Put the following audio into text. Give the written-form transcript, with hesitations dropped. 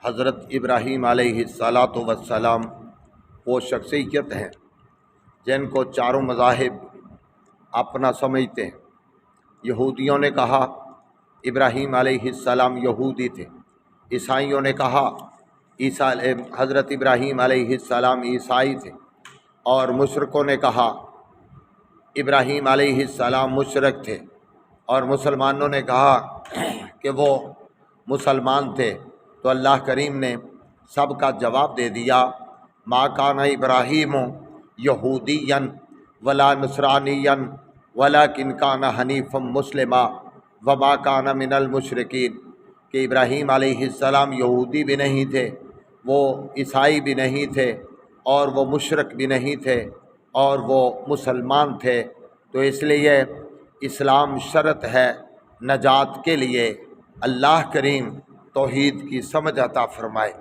حضرت ابراہیم علیہ الصلاۃ والسلام وہ شخصیت ہیں جن کو چاروں مذاہب اپنا سمجھتے ہیں۔ یہودیوں نے کہا ابراہیم علیہ السلام یہودی تھے، عیسائیوں نے کہا حضرت ابراہیم علیہ السلام عیسائی تھے، اور مشرکوں نے کہا ابراہیم علیہ السلام مشرک تھے، اور مسلمانوں نے کہا کہ وہ مسلمان تھے۔ تو اللہ کریم نے سب کا جواب دے دیا، ما کان ابراہیم یہودیا ولا نصرانیا ولکن کان حنیفا مسلما وما کان من المشرکین، کہ ابراہیم علیہ السلام یہودی بھی نہیں تھے، وہ عیسائی بھی نہیں تھے، اور وہ مشرک بھی نہیں تھے، اور وہ مسلمان تھے۔ تو اس لیے اسلام شرط ہے نجات کے لیے۔ اللہ کریم توحید کی سمجھ عطا فرمائے۔